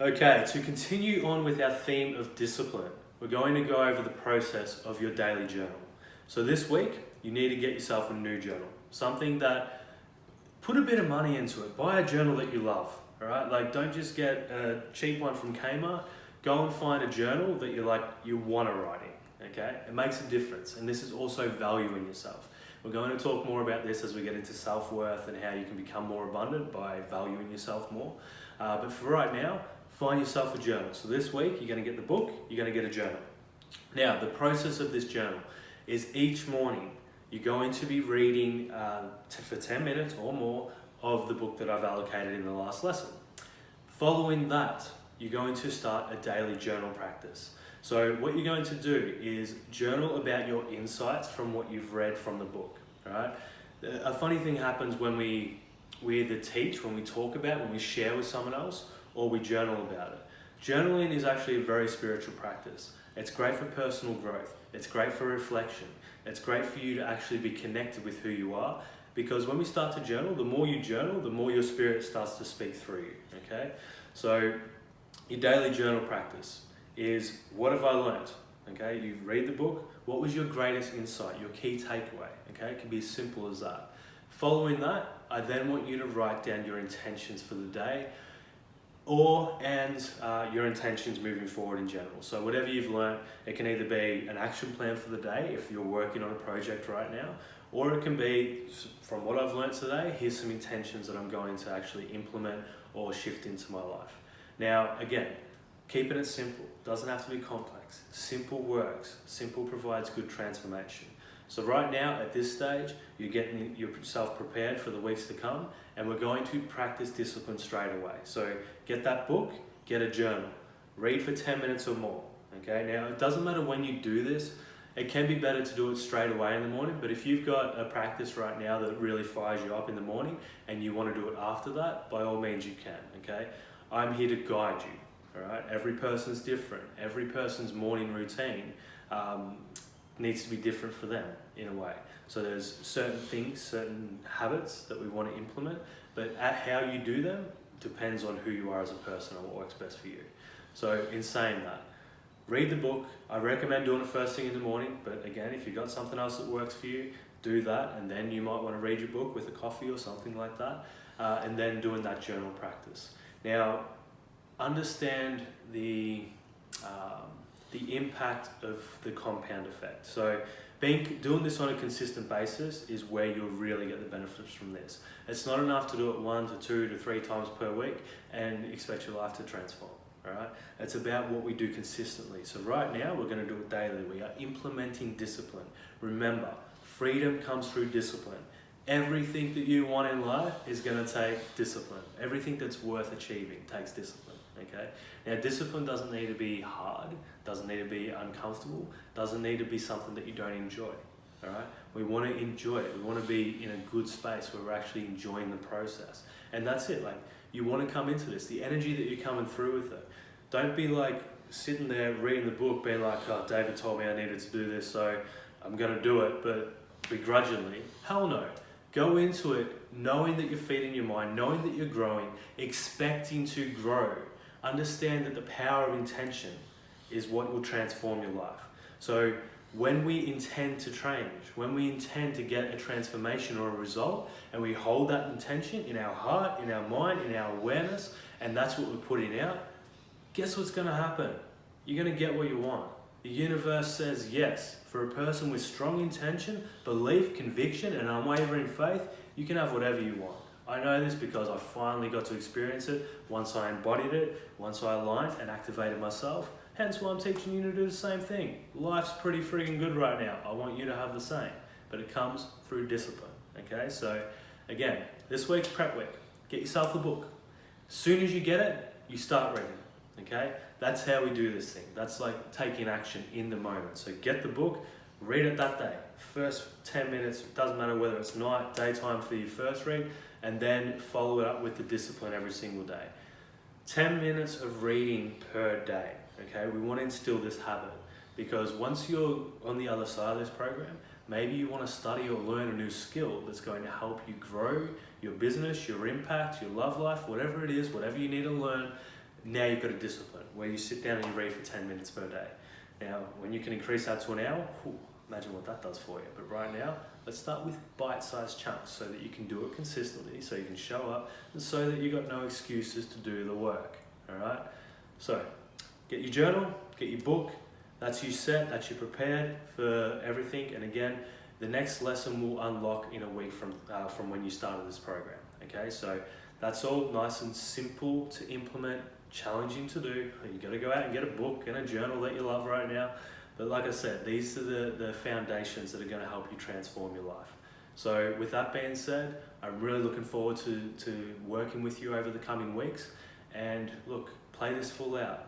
Okay, to continue on with our theme of discipline, we're going to go over the process of your daily journal. So this week, you need to get yourself a new journal. Something that, put a bit of money into it. Buy a journal that you love, all right? Like, don't just get a cheap one from Kmart. Go and find a journal that you want to write in, okay? It makes a difference, and this is also valuing yourself. We're going to talk more about this as we get into self-worth and how you can become more abundant by valuing yourself more. But for right now, find yourself a journal. So this week, you're going to get the book, you're going to get a journal. Now, the process of this journal is each morning, you're going to be reading for 10 minutes or more of the book that I've allocated in the last lesson. Following that, you're going to start a daily journal practice. So what you're going to do is journal about your insights from what you've read from the book, all right? A funny thing happens when we either teach, when we talk about, when we share with someone else, or we journal about it. Journaling is actually a very spiritual practice. It's great for personal growth. It's great for reflection. It's great for you to actually be connected with who you are, because when we start to journal, the more you journal, the more your spirit starts to speak through you, okay? So your daily journal practice is, what have I learnt? Okay, you read the book, what was your greatest insight, your key takeaway? Okay, it can be as simple as that. Following that, I then want you to write down your intentions for the day, and your intentions moving forward in general. So whatever you've learned, it can either be an action plan for the day if you're working on a project right now, or it can be, from what I've learned today, here's some intentions that I'm going to actually implement or shift into my life. Now, again, keeping it simple, doesn't have to be complex. Simple works, simple provides good transformation. So right now, at this stage, you're getting yourself prepared for the weeks to come, and we're going to practice discipline straight away. So get that book, get a journal, read for 10 minutes or more, okay? Now, it doesn't matter when you do this. It can be better to do it straight away in the morning, but if you've got a practice right now that really fires you up in the morning and you want to do it after that, by all means you can, okay? I'm here to guide you, all right? Every person's different. Every person's morning routine needs to be different for them in a way. So there's certain things, certain habits that we want to implement, but how you do them depends on who you are as a person and what works best for you. So in saying that, read the book. I recommend doing it first thing in the morning, but again, if you've got something else that works for you, do that, and then you might want to read your book with a coffee or something like that, and then doing that journal practice. Now, understand the impact of the compound effect. So doing this on a consistent basis is where you'll really get the benefits from this. It's not enough to do it 1 to 2 to 3 times per week and expect your life to transform. All right? It's about what we do consistently. So right now, we're going to do it daily. We are implementing discipline. Remember, freedom comes through discipline. Everything that you want in life is going to take discipline. Everything that's worth achieving takes discipline, okay? Now, discipline doesn't need to be hard, doesn't need to be uncomfortable, doesn't need to be something that you don't enjoy, all right? We want to enjoy it. We want to be in a good space where we're actually enjoying the process. And that's it. Like, you want to come into this, the energy that you're coming through with it. Don't be like sitting there reading the book, being like, oh, David told me I needed to do this, so I'm going to do it, but begrudgingly. Hell no. Go into it knowing that you're feeding your mind, knowing that you're growing, expecting to grow. Understand that the power of intention is what will transform your life. So when we intend to change, when we intend to get a transformation or a result, and we hold that intention in our heart, in our mind, in our awareness, and that's what we're putting out, guess what's going to happen? You're going to get what you want. The universe says yes. For a person with strong intention, belief, conviction, and unwavering faith, you can have whatever you want. I know this because I finally got to experience it once I embodied it, once I aligned and activated myself. Hence why I'm teaching you to do the same thing. Life's pretty freaking good right now. I want you to have the same, but it comes through discipline, okay? So again, this week's prep week. Get yourself a book. As soon as you get it, you start reading, okay? That's how we do this thing. That's like taking action in the moment. So get the book, read it that day. First 10 minutes, doesn't matter whether it's night, daytime for your first read, and then follow it up with the discipline every single day. 10 minutes of reading per day, okay? We want to instill this habit because once you're on the other side of this program, maybe you want to study or learn a new skill that's going to help you grow your business, your impact, your love life, whatever it is, whatever you need to learn. Now you've got a discipline where you sit down and you read for 10 minutes per day. Now, when you can increase that to an hour, imagine what that does for you. But right now, let's start with bite-sized chunks so that you can do it consistently, so you can show up, and so that you've got no excuses to do the work, all right? So, get your journal, get your book, that's you set, that's you prepared for everything, and again, the next lesson will unlock in a week from when you started this program, okay? So, that's all nice and simple to implement, challenging to do. You got to go out and get a book and a journal that you love right now. But like I said, these are the foundations that are going to help you transform your life. So with that being said, I'm really looking forward to working with you over the coming weeks. And look, play this full out.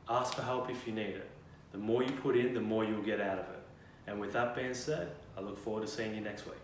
Ask for help if you need it. The more you put in, the more you'll get out of it. And with that being said, I look forward to seeing you next week.